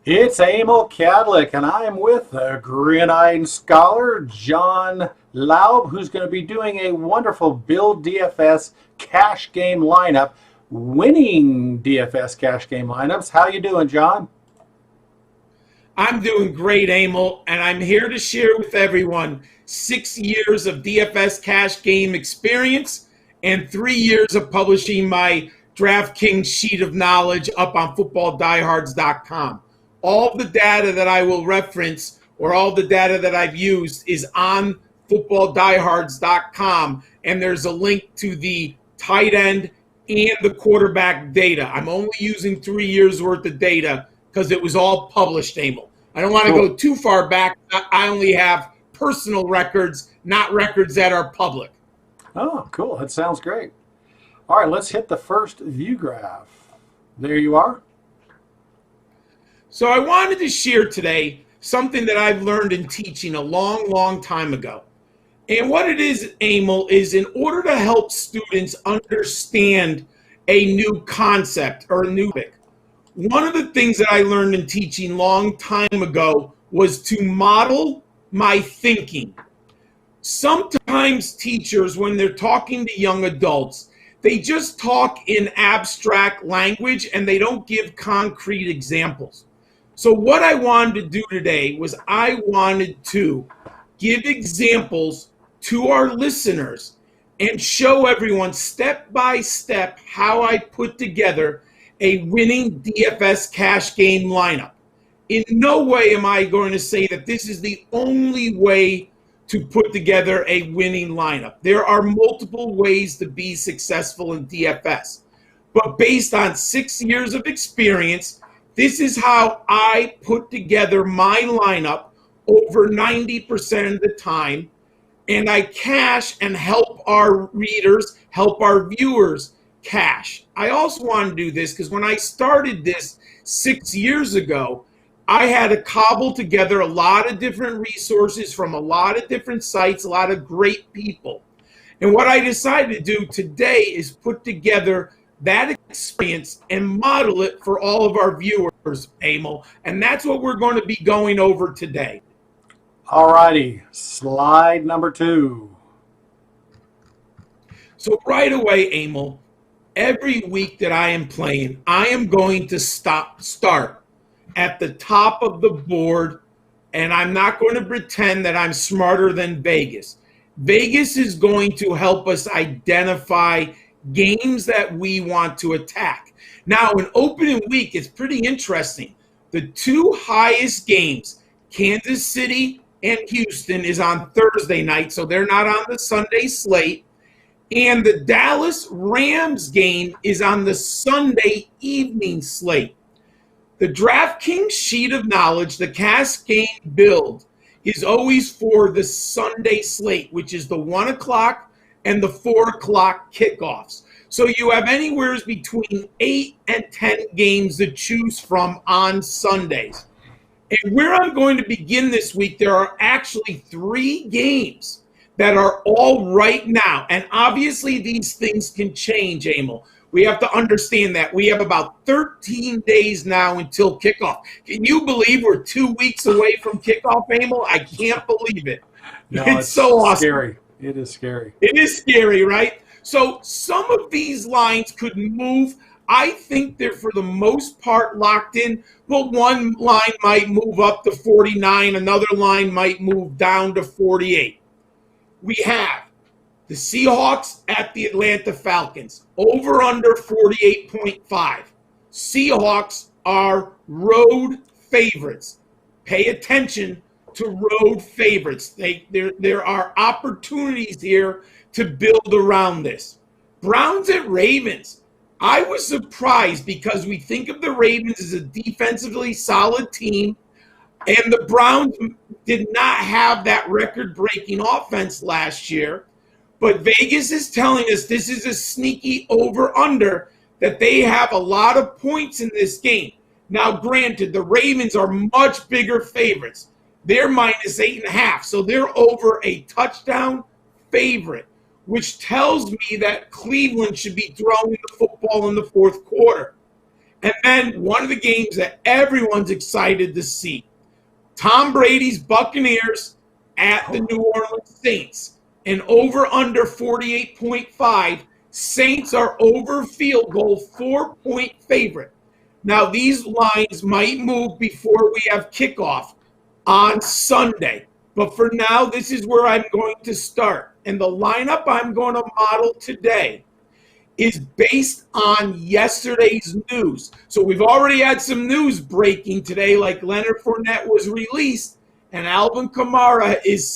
It's Emil Kadlec, and I'm with the Gridiron Scholar, John Laub, who's going to be doing a wonderful Build DFS cash game lineup, winning DFS cash game lineups. How you doing, John? I'm doing great, Emil, and I'm here to share with everyone 6 years of DFS cash game experience and 3 years of publishing my DraftKings sheet of knowledge up on footballdiehards.com. All the data that I will reference or all the data that I've used is on footballdiehards.com, and there's a link to the tight end and the quarterback data. I'm only using 3 years worth of data because it was all published, Emil. I don't want to go too far back. I only have personal records, not records that are public. Oh, cool. That sounds great. All right, let's hit the first view graph. There you are. So I wanted to share today something that I've learned in teaching a long, long time ago. And what it is, Emil, is in order to help students understand a new concept or a new topic, one of the things that I learned in teaching long time ago was to model my thinking. Sometimes teachers, when they're talking to young adults, they just talk in abstract language and they don't give concrete examples. So what I wanted to do today was I wanted to give examples to our listeners and show everyone step by step how I put together a winning DFS cash game lineup. In no way am I going to say that this is the only way to put together a winning lineup. There are multiple ways to be successful in DFS. But based on 6 years of experience, this is how I put together my lineup over 90% of the time. And I cash and help our readers, help our viewers cash. I also want to do this because when I started this 6 years ago, I had to cobble together a lot of different resources from a lot of different sites, a lot of great people. And what I decided to do today is put together that experience and model it for all of our viewers, Emil. And that's what we're going to be going over today. All righty, slide number 2. So right away, Emil, every week that I am playing, I am going to start at the top of the board, and I'm not going to pretend that I'm smarter than Vegas. Vegas is going to help us identify games that we want to attack. Now, in opening week, it's pretty interesting. The two highest games, Kansas City and Houston, is on Thursday night, so they're not on the Sunday slate. And the Dallas Rams game is on the Sunday evening slate. The DraftKings sheet of knowledge, the cash game build, is always for the Sunday slate, which is the 1 o'clock and the 4 o'clock kickoffs. So you have anywhere between 8 and 10 games to choose from on Sundays. And where I'm going to begin this week, there are actually 3 games that are all right now. And obviously these things can change, Emil. We have to understand that we have about 13 days now until kickoff. Can you believe we're 2 weeks away from kickoff, Emil? I can't believe it. No, it's so awesome. Scary. It is scary. It is scary, right? So some of these lines could move. I think they're for the most part locked in, but one line might move up to 49. Another line might move down to 48. We have the Seahawks at the Atlanta Falcons, over under 48.5. Seahawks are road favorites. Pay attention to road favorites. There are opportunities here to build around this. Browns at Ravens. I was surprised because we think of the Ravens as a defensively solid team, and the Browns did not have that record-breaking offense last year. But Vegas is telling us this is a sneaky over-under, that they have a lot of points in this game. Now, granted, the Ravens are much bigger favorites. They're minus 8.5, so they're over a touchdown favorite, which tells me that Cleveland should be throwing the football in the fourth quarter. And then one of the games that everyone's excited to see, Tom Brady's Buccaneers at the New Orleans Saints. And over under 48.5. Saints are over field goal 4-point favorite. Now, these lines might move before we have kickoff on Sunday. But for now, this is where I'm going to start. And the lineup I'm going to model today is based on yesterday's news. So we've already had some news breaking today, like Leonard Fournette was released, and Alvin Kamara has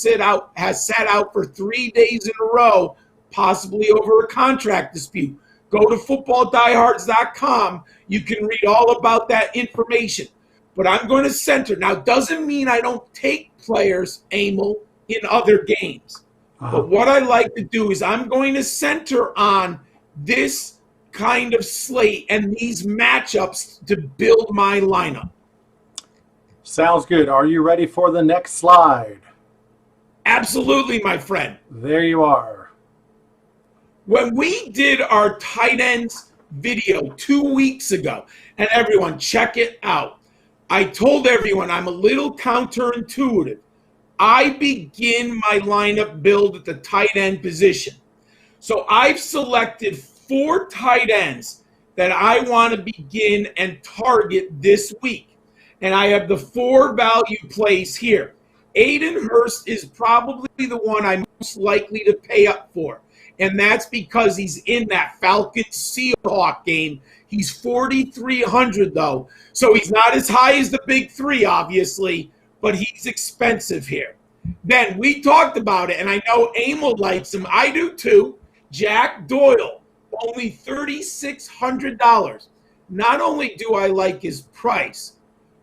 sat out for 3 days in a row, possibly over a contract dispute. Go to footballdiehards.com. You can read all about that information. But I'm going to center. Now, doesn't mean I don't take players, Emil, in other games. But what I like to do is I'm going to center on this kind of slate and these matchups to build my lineup. Sounds good. Are you ready for the next slide? Absolutely, my friend. There you are. When we did our tight ends video 2 weeks ago, and everyone, check it out, I told everyone I'm a little counterintuitive. I begin my lineup build at the tight end position. So I've selected 4 tight ends that I want to begin and target this week. And I have the 4 value plays here. Aiden Hurst is probably the one I'm most likely to pay up for. And that's because he's in that Falcons-Seahawks game. He's 4,300 though. So he's not as high as the big 3, obviously, but he's expensive here. Then we talked about it, and I know Emil likes him. I do too. Jack Doyle, only $3,600. Not only do I like his price,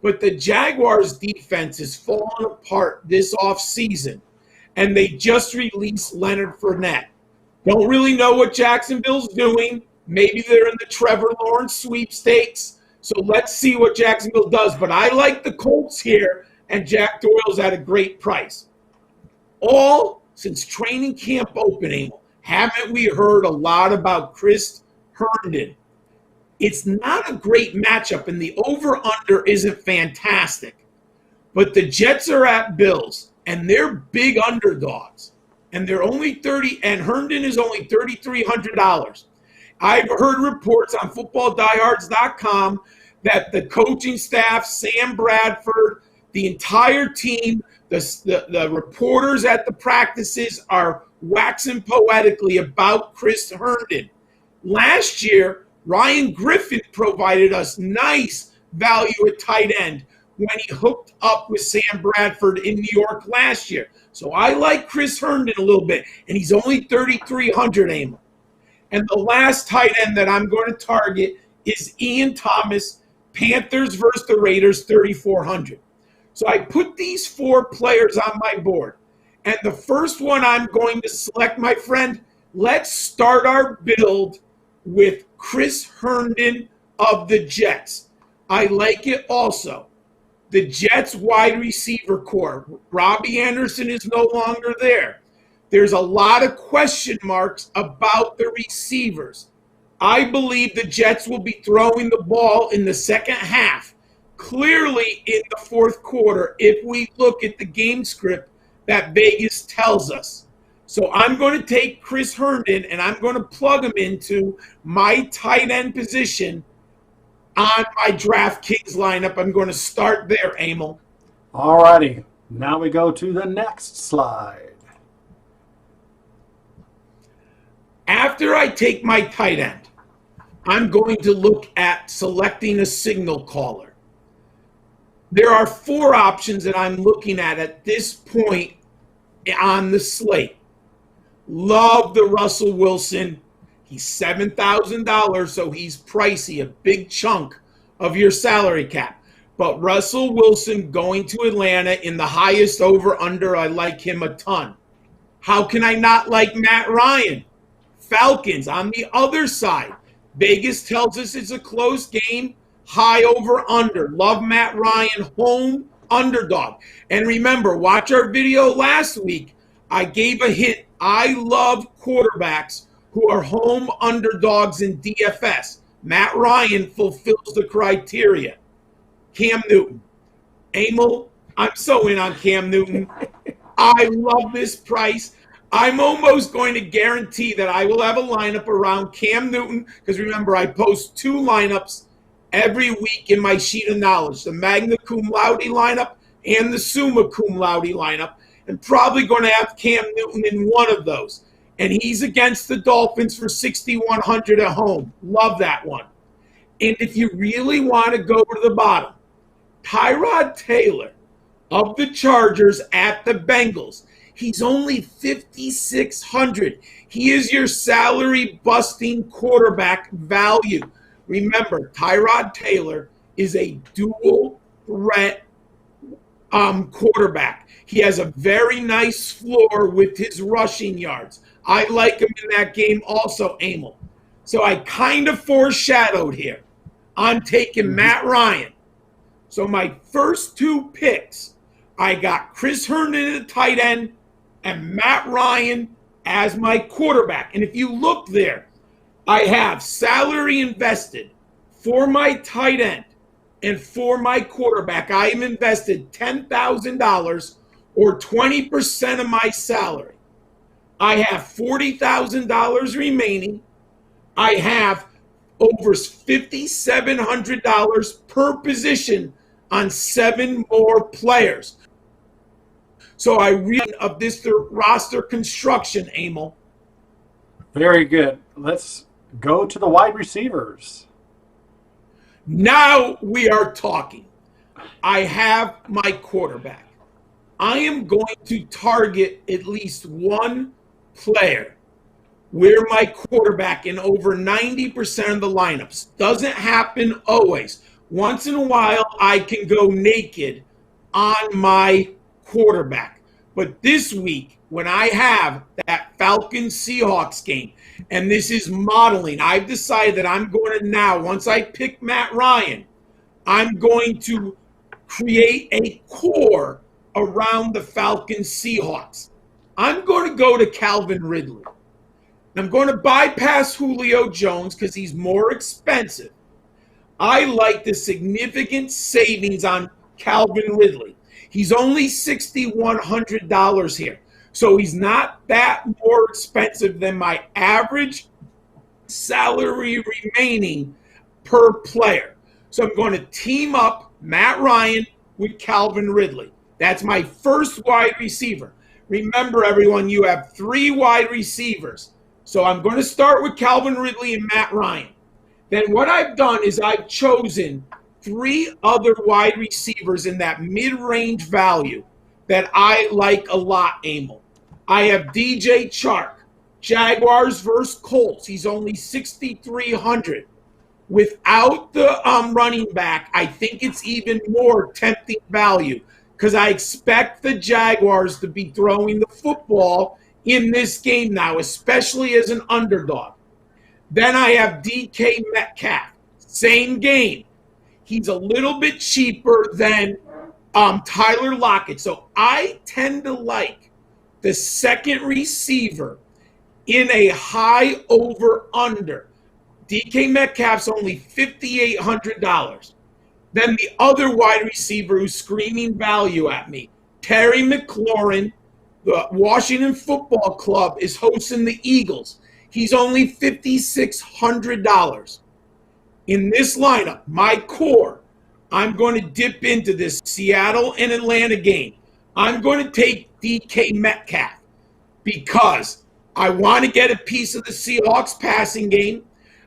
but the Jaguars' defense has fallen apart this offseason, and they just released Leonard Fournette. Don't really know what Jacksonville's doing. Maybe they're in the Trevor Lawrence sweepstakes. So let's see what Jacksonville does. But I like the Colts here, and Jack Doyle's at a great price. All since training camp opening, haven't we heard a lot about Chris Herndon? It's not a great matchup, and the over-under isn't fantastic. But the Jets are at Bills, and they're big underdogs. And they're only 30, and Herndon is only $3,300. I've heard reports on footballdiehards.com that the coaching staff, Sam Bradford, the entire team, the reporters at the practices are waxing poetically about Chris Herndon. Last year, Ryan Griffin provided us nice value at tight end when he hooked up with Sam Bradford in New York last year. So I like Chris Herndon a little bit, and he's only 3,300, Emil. And the last tight end that I'm going to target is Ian Thomas, Panthers versus the Raiders, 3,400. So I put these 4 players on my board. And the first one I'm going to select, my friend, let's start our build with Chris Herndon of the Jets. I like it also. The Jets wide receiver core. Robbie Anderson is no longer there. There's a lot of question marks about the receivers. I believe the Jets will be throwing the ball in the second half, clearly in the fourth quarter, if we look at the game script that Vegas tells us. So I'm going to take Chris Herndon, and I'm going to plug him into my tight end position on my DraftKings lineup. I'm going to start there, Emil. All righty. Now we go to the next slide. After I take my tight end, I'm going to look at selecting a signal caller. There are 4 options that I'm looking at this point on the slate. Love the Russell Wilson. He's $7,000, so he's pricey, a big chunk of your salary cap. But Russell Wilson going to Atlanta in the highest over-under, I like him a ton. How can I not like Matt Ryan? Falcons on the other side. Vegas tells us it's a close game, high over-under. Love Matt Ryan, home underdog. And remember, watch our video last week. I gave a hint. I love quarterbacks who are home underdogs in DFS. Matt Ryan fulfills the criteria. Cam Newton. Emil, I'm so in on Cam Newton. I love this price. I'm almost going to guarantee that I will have a lineup around Cam Newton, because remember, I post 2 lineups every week in my sheet of knowledge, the magna cum laude lineup and the summa cum laude lineup, and probably going to have Cam Newton in one of those. And he's against the Dolphins for 6,100 at home. Love that one. And if you really want to go to the bottom, Tyrod Taylor of the Chargers at the Bengals. He's only 5,600. He is your salary-busting quarterback value. Remember, Tyrod Taylor is a dual-threat quarterback. He has a very nice floor with his rushing yards. I like him in that game also, Emil. So I kind of foreshadowed here. I'm taking Matt Ryan. So my first 2 picks, I got Chris Herndon at the tight end and Matt Ryan as my quarterback. And if you look there, I have salary invested for my tight end and for my quarterback. I am invested $10,000 or 20% of my salary. I have $40,000 remaining. I have over $5,700 per position on 7 more players. So I read of this roster construction, Emil. Very good. Let's go to the wide receivers. Now we are talking. I have my quarterback. I am going to target at least one player where my quarterback in over 90% of the lineups. Doesn't happen always. Once in a while, I can go naked on my quarterback. But this week, when I have that Falcons Seahawks game, and this is modeling, I've decided that I'm going to now, once I pick Matt Ryan, I'm going to create a core around the Falcons Seahawks. I'm going to go to Calvin Ridley. I'm going to bypass Julio Jones because he's more expensive. I like the significant savings on Calvin Ridley. He's only $6,100 here. So he's not that more expensive than my average salary remaining per player. So I'm going to team up Matt Ryan with Calvin Ridley. That's my first wide receiver. Remember, everyone, you have 3 wide receivers. So I'm going to start with Calvin Ridley and Matt Ryan. Then what I've done is I've chosen 3 other wide receivers in that mid-range value that I like a lot, Emil. I have DJ Chark, Jaguars versus Colts. He's only 6,300. Without the running back, I think it's even more tempting value because I expect the Jaguars to be throwing the football in this game now, especially as an underdog. Then I have DK Metcalf. Same game. He's a little bit cheaper than Tyler Lockett. So I tend to like the second receiver in a high over-under. DK Metcalf's only $5,800. Then the other wide receiver who's screaming value at me, Terry McLaurin, the Washington Football Club, is hosting the Eagles. He's only $5,600. In this lineup, my core, I'm going to dip into this Seattle and Atlanta game. I'm going to take DK Metcalf because I want to get a piece of the Seahawks passing game.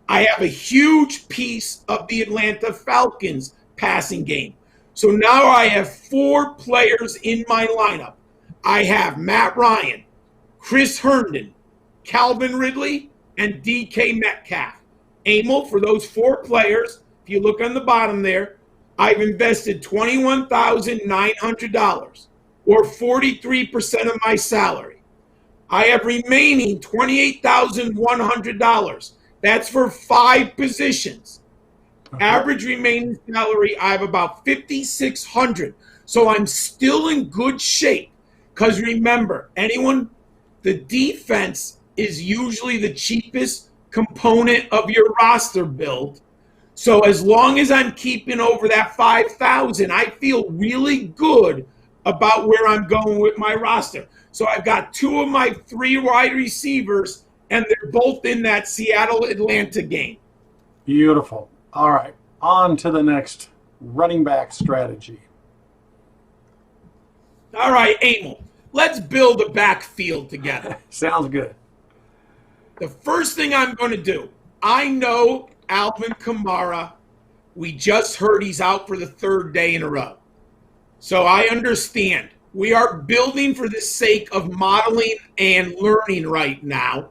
I have a huge piece of the Atlanta Falcons passing game. So now I have 4 players in my lineup. I have Matt Ryan, Chris Herndon, Calvin Ridley, and DK Metcalf. Emil, for those 4 players, if you look on the bottom there, I've invested $21,900 or 43% of my salary. I have remaining $28,100. That's for 5 positions. Average remaining salary, I have about $5,600. So I'm still in good shape. Because remember, the defense is usually the cheapest component of your roster build. So as long as I'm keeping over that 5,000, I feel really good about where I'm going with my roster. So I've got 2 of my 3 wide receivers, and they're both in that Seattle-Atlanta game. Beautiful. All right, on to the next running back strategy. All right, Emil, let's build a backfield together. Sounds good. The first thing I'm going to do, I know Alvin Kamara, we just heard he's out for the 3rd day in a row. So I understand. We are building for the sake of modeling and learning right now.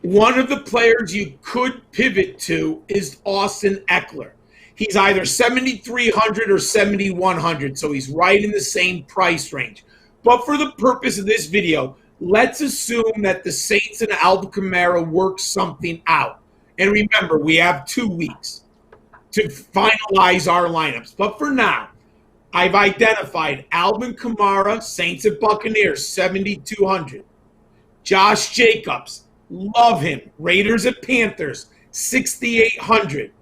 One of the players you could pivot to is Austin Eckler. He's either 7,300 or 7,100, so he's right in the same price range. But for the purpose of this video, let's assume that the Saints and Alvin Kamara work something out. And remember, we have 2 weeks to finalize our lineups. But for now, I've identified Alvin Kamara, Saints and Buccaneers, 7,200. Josh Jacobs, love him. Raiders and Panthers, 6,800.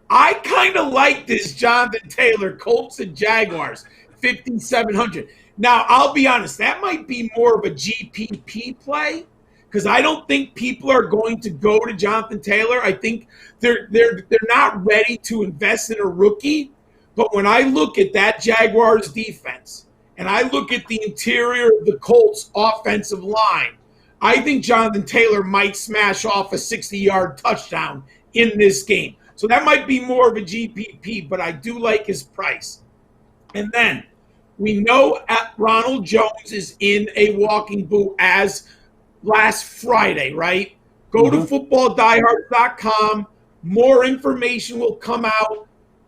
I kind of like this Jonathan Taylor, Colts and Jaguars, 5,700. Now, I'll be honest, that might be more of a GPP play because I don't think people are going to go to Jonathan Taylor. I think they're not ready to invest in a rookie. But when I look at that Jaguars defense and I look at the interior of the Colts offensive line, I think Jonathan Taylor might smash off a 60-yard touchdown in this game. So that might be more of a GPP, but I do like his price. And then we know Ronald Jones is in a walking boot as last Friday, right? Go to footballdiehards.com. More information will come out.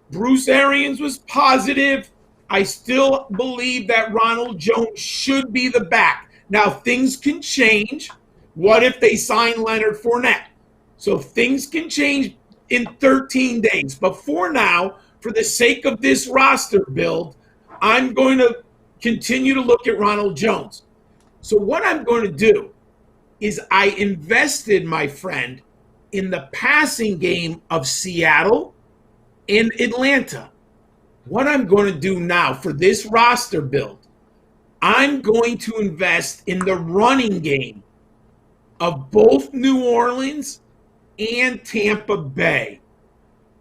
Bruce Arians was positive. I still believe that Ronald Jones should be the back. Now, things can change. What if they sign Leonard Fournette? So things can change in 13 days. But for now, for the sake of this roster build, I'm going to continue to look at Ronald Jones. So what I'm going to do is I invested, my friend, in the passing game of Seattle and Atlanta. What I'm going to do now for this roster build, I'm going to invest in the running game of both New Orleans and Tampa Bay.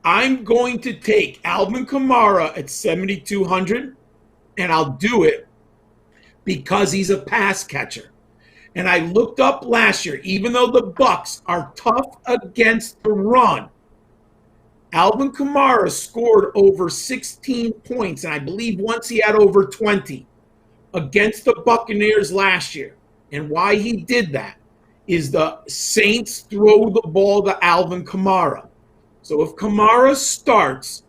I'm going to take Alvin Kamara at 7,200, and I'll do it because he's a pass catcher. And I looked up last year, even though the Bucs are tough against the run, Alvin Kamara scored over 16 points, and I believe once he had over 20 against the Buccaneers last year. And why he did that is the Saints throw the ball to Alvin Kamara. So if Kamara starts,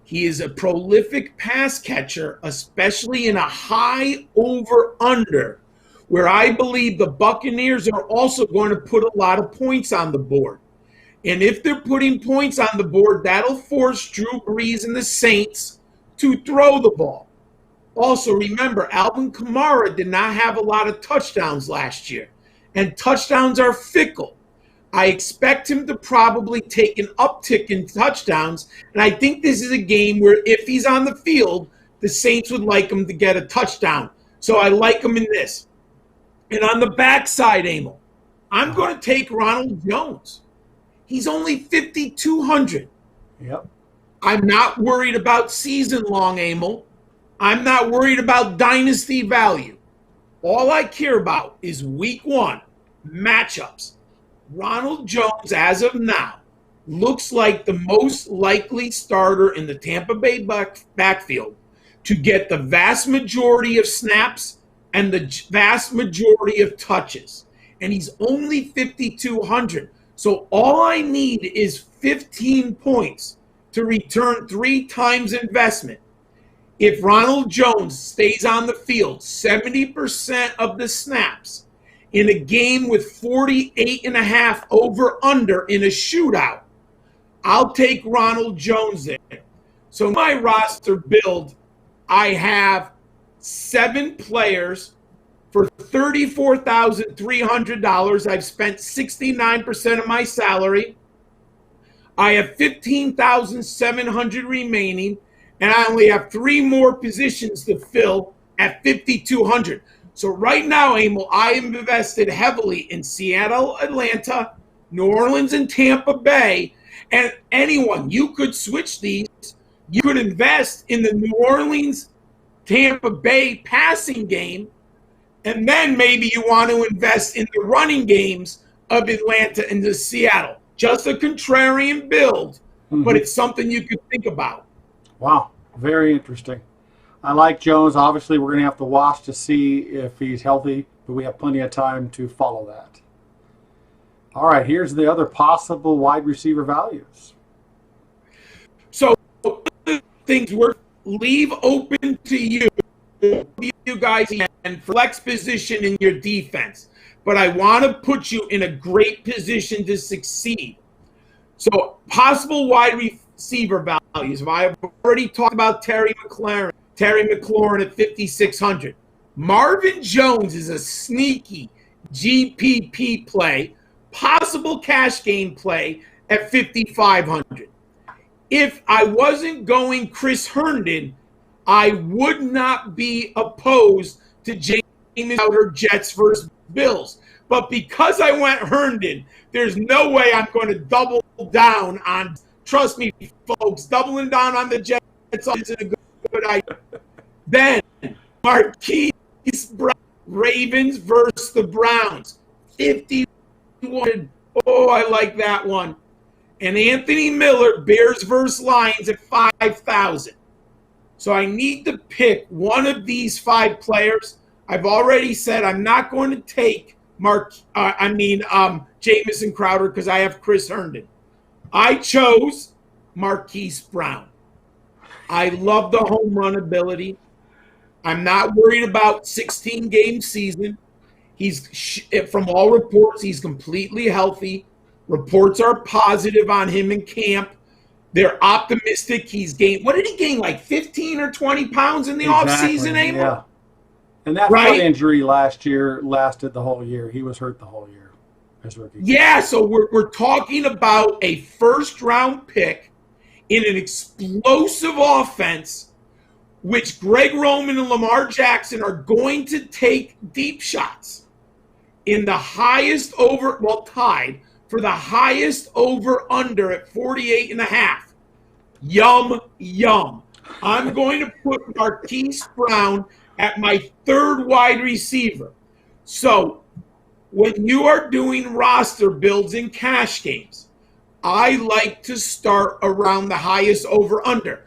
he is a prolific pass catcher, especially in a high over-under, where I believe the Buccaneers are also going to put a lot of points on the board. And if they're putting points on the board, that'll force Drew Brees and the Saints to throw the ball. Also, remember, Alvin Kamara did not have a lot of touchdowns last year, and touchdowns are fickle. I expect him to probably take an uptick in touchdowns, and I think this is a game where if he's on the field, the Saints would like him to get a touchdown. So I like him in this. And on the backside, Emil, I'm going to take Ronald Jones. He's only 5,200. Yep. I'm not worried about season-long, Emil. I'm not worried about dynasty value. All I care about is week 1 matchups. Ronald Jones, as of now, looks like the most likely starter in the Tampa Bay backfield to get the vast majority of snaps and the vast majority of touches. And he's only 5,200. So all I need is 15 points to return 3 times investment. If Ronald Jones stays on the field 70% of the snaps in a game with 48.5 over-under in a shootout, I'll take Ronald Jones there. So my roster build, I have 7 players for $34,300. I've spent 69% of my salary. I have 15,700 remaining, and I only have 3 more positions to fill at 5,200. So right now, Emil, I am invested heavily in Seattle, Atlanta, New Orleans, and Tampa Bay. And anyone, you could switch these. You could invest in the New Orleans, Tampa Bay passing game, and then maybe you want to invest in the running games of Atlanta and the Seattle. Just a contrarian build, but it's something you could think about. Wow, very interesting. I like Jones. Obviously, we're going to have to watch to see if he's healthy, but we have plenty of time to follow that. All right, here's the other possible wide receiver values. So things we're leave open to you guys and flex position in your defense. But I want to put you in a great position to succeed. So possible wide receiver values. I've already talked about Terry McLaurin at 5,600. Marvin Jones is a sneaky GPP play, possible cash game play at 5,500. If I wasn't going Chris Herndon, I would not be opposed to James Crowder Jets versus Bills. But because I went Herndon, there's no way I'm going to double down on, trust me, folks, doubling down on the Jets isn't a good idea. Then Marquise Brown, Ravens versus the Browns, 51. Oh, I like that one. And Anthony Miller, Bears versus Lions at 5,000. So I need to pick one of these 5 players. I've already said I'm not going to take Jamison Crowder because I have Chris Herndon. I chose Marquise Brown. I love the home run ability. I'm not worried about 16-game season. He's, from all reports, he's completely healthy. Reports are positive on him in camp. They're optimistic. He's gained, what did he gain, like 15 or 20 pounds in the offseason, Emil? Yeah. And that foot injury last year lasted the whole year. He was hurt the whole year. His rookie season. Yeah, so we're talking about a first-round pick in an explosive offense, which Greg Roman and Lamar Jackson are going to take deep shots in the highest over, well, tied for the highest over-under at 48.5. Yum, yum. I'm going to put Marquise Brown at my 3rd wide receiver. So when you are doing roster builds in cash games, I like to start around the highest over-under.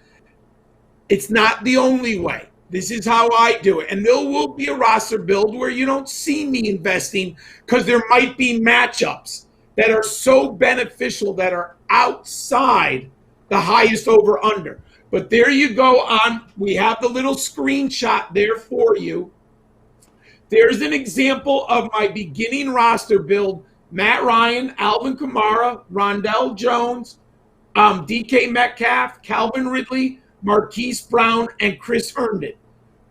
It's not the only way. This is how I do it. And there will be a roster build where you don't see me investing because there might be matchups that are so beneficial that are outside the highest over-under. But there you go on. We have the little screenshot there for you. There's an example of my beginning roster build. Matt Ryan, Alvin Kamara, Rondell Jones, DK Metcalf, Calvin Ridley, Marquise Brown, and Chris Herndon.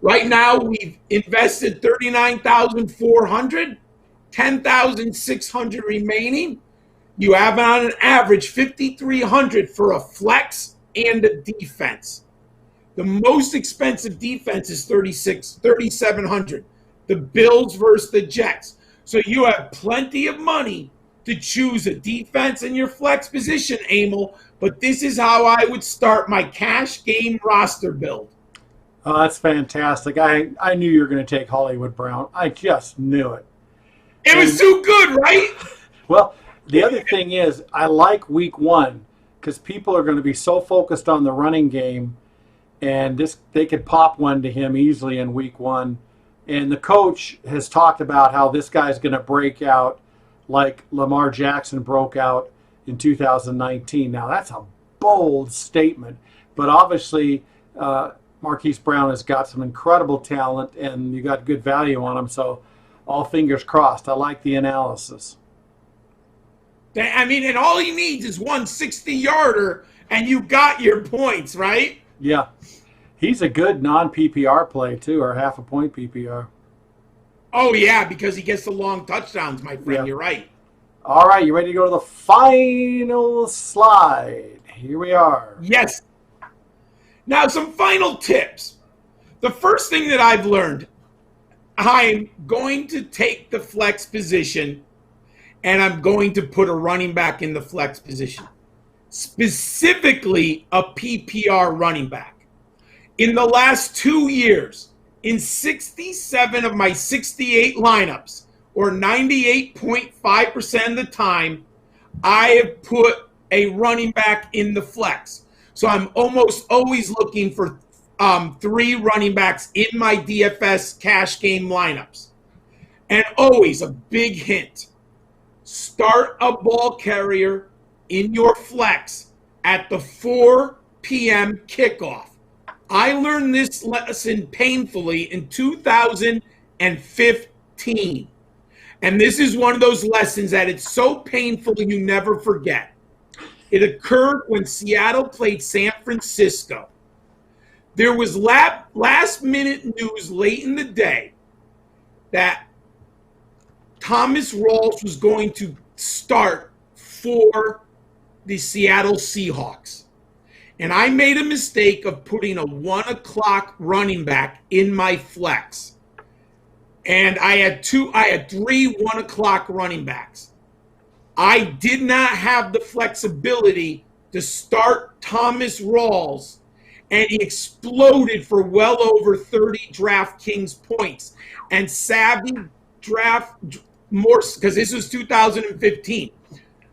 Right now, we've invested $39,400, $10,600 remaining. You have on an average $5,300 for a flex and a defense. The most expensive defense is $3,700. The Bills versus the Jets. So you have plenty of money to choose a defense in your flex position, Emil. But this is how I would start my cash game roster build. Oh, that's fantastic. I knew you were going to take Hollywood Brown. I just knew it. It was too good, right? Well, the other thing is I like week 1 because people are going to be so focused on the running game, and they could pop one to him easily in week 1. And the coach has talked about how this guy's going to break out like Lamar Jackson broke out in 2019. Now, that's a bold statement, but obviously Marquise Brown has got some incredible talent, and you got good value on him, so all fingers crossed. I like the analysis. I mean, and all he needs is one 60-yarder, and you got your points, right? Yeah. He's a good non-PPR play, too, or half a point PPR. Oh, yeah, because he gets the long touchdowns, my friend. Yeah. You're right. All right, you ready to go to the final slide? Here we are. Yes. Now, some final tips. The first thing that I've learned, I'm going to take the flex position and I'm going to put a running back in the flex position, specifically a PPR running back. In the last 2 years, in 67 of my 68 lineups, or 98.5% of the time, I have put a running back in the flex. So I'm almost always looking for 3 running backs in my DFS cash game lineups. And always a big hint, start a ball carrier in your flex at the 4 p.m. kickoff. I learned this lesson painfully in 2015. And this is one of those lessons that it's so painful you never forget. It occurred when Seattle played San Francisco. There was last-minute news late in the day that Thomas Rawls was going to start for the Seattle Seahawks. And I made a mistake of putting a 1 o'clock running back in my flex. And I had 3 1 o'clock running backs. I did not have the flexibility to start Thomas Rawls, and he exploded for well over 30 DraftKings points. And savvy draft more, because this was 2015.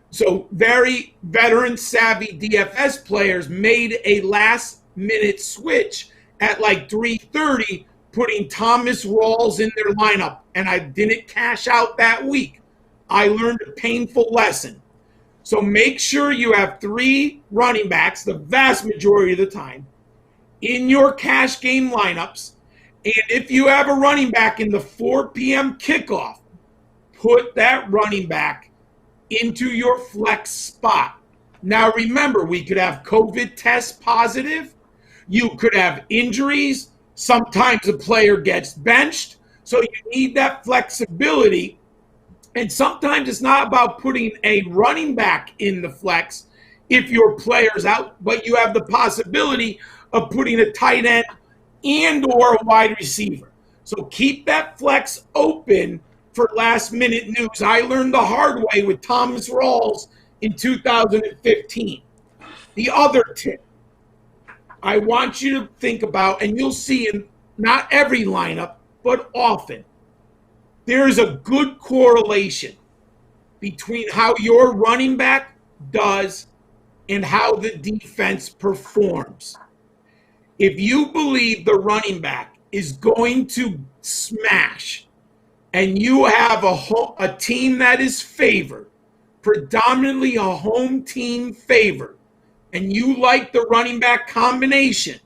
So very veteran savvy DFS players made a last minute switch at like 3:30, putting Thomas Rawls in their lineup, and I didn't cash out that week. I learned a painful lesson. So make sure you have 3 running backs, the vast majority of the time, in your cash game lineups. And if you have a running back in the 4 p.m. kickoff, put that running back into your flex spot. Now remember, we could have COVID test positive. You could have injuries. Sometimes a player gets benched. So you need that flexibility. And sometimes it's not about putting a running back in the flex if your player's out, but you have the possibility of putting a tight end and or a wide receiver. So keep that flex open for last minute news. I learned the hard way with Thomas Rawls in 2015. The other tip I want you to think about, and you'll see in not every lineup, but often, there is a good correlation between how your running back does and how the defense performs. If you believe the running back is going to smash and you have a team that is favored, predominantly a home team favored, and you like the running back combination,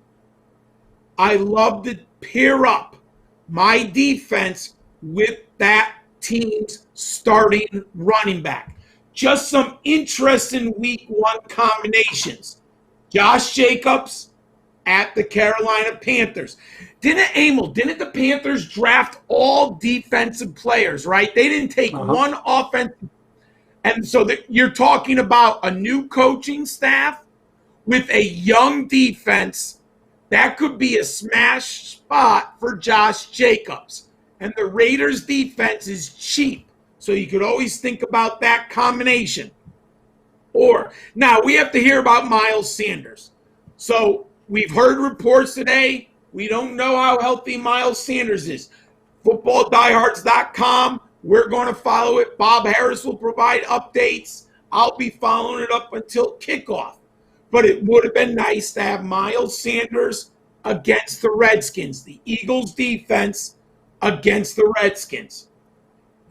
I love to pair up my defense with that team's starting running back. Just some interesting week 1 combinations. Josh Jacobs at the Carolina Panthers. Didn't the Panthers draft all defensive players, right? They didn't take one offensive. And so you're talking about a new coaching staff with a young defense. That could be a smash spot for Josh Jacobs. And the Raiders' defense is cheap. So you could always think about that combination. Or, now we have to hear about Miles Sanders. So we've heard reports today. We don't know how healthy Miles Sanders is. FootballDiehards.com. We're going to follow it. Bob Harris will provide updates. I'll be following it up until kickoff. But it would have been nice to have Miles Sanders against the Redskins, the Eagles' defense against the Redskins.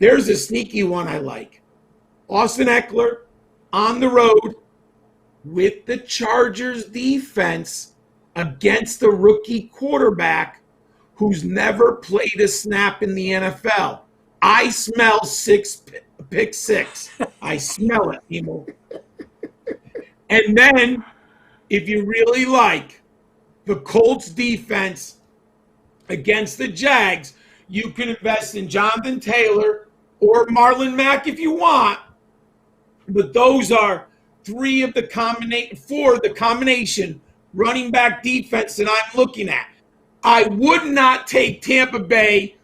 There's a sneaky one I like. Austin Eckler on the road with the Chargers' defense against the rookie quarterback who's never played a snap in the NFL. I smell pick six. I smell it, Emil. And then, if you really like the Colts defense against the Jags, you can invest in Jonathan Taylor or Marlon Mack if you want. But those are four of the combination running back defense that I'm looking at. I would not take Tampa Bay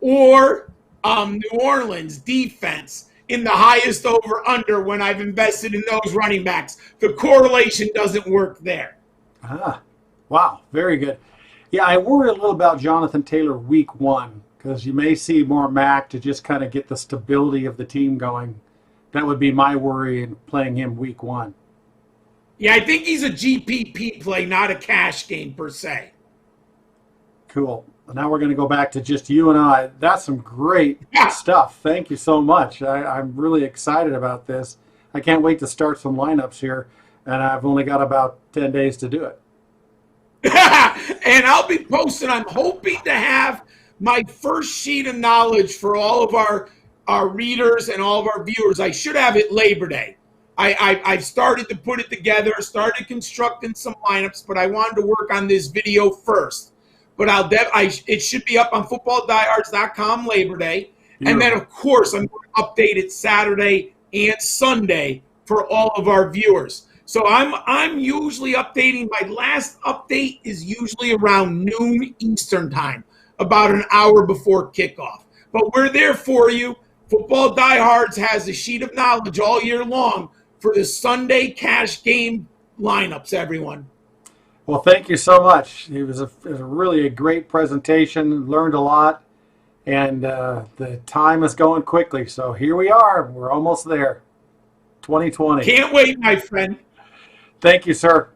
or New Orleans defense in the highest over-under when I've invested in those running backs. The correlation doesn't work there. Ah, wow, very good. Yeah, I worry a little about Jonathan Taylor week 1 because you may see more Mac to just kind of get the stability of the team going. That would be my worry in playing him week 1. Yeah, I think he's a GPP play, not a cash game per se. Cool. Now we're going to go back to just you and I. That's some great stuff. Thank you so much. I'm really excited about this. I can't wait to start some lineups here, and I've only got about 10 days to do it. And I'll be posting. I'm hoping to have my first sheet of knowledge for all of our readers and all of our viewers. I should have it Labor Day. I've started to put it together, started constructing some lineups, but I wanted to work on this video first. But it should be up on footballdiehards.com Labor Day. Yeah. And then, of course, I'm going to update it Saturday and Sunday for all of our viewers. So I'm usually updating. My last update is usually around noon Eastern time, about an hour before kickoff. But we're there for you. Football Diehards has a sheet of knowledge all year long for the Sunday cash game lineups, everyone. Well, thank you so much. It was really a great presentation. Learned a lot, and the time is going quickly. So here we are. We're almost there. 2020. Can't wait, my friend. Thank you, sir.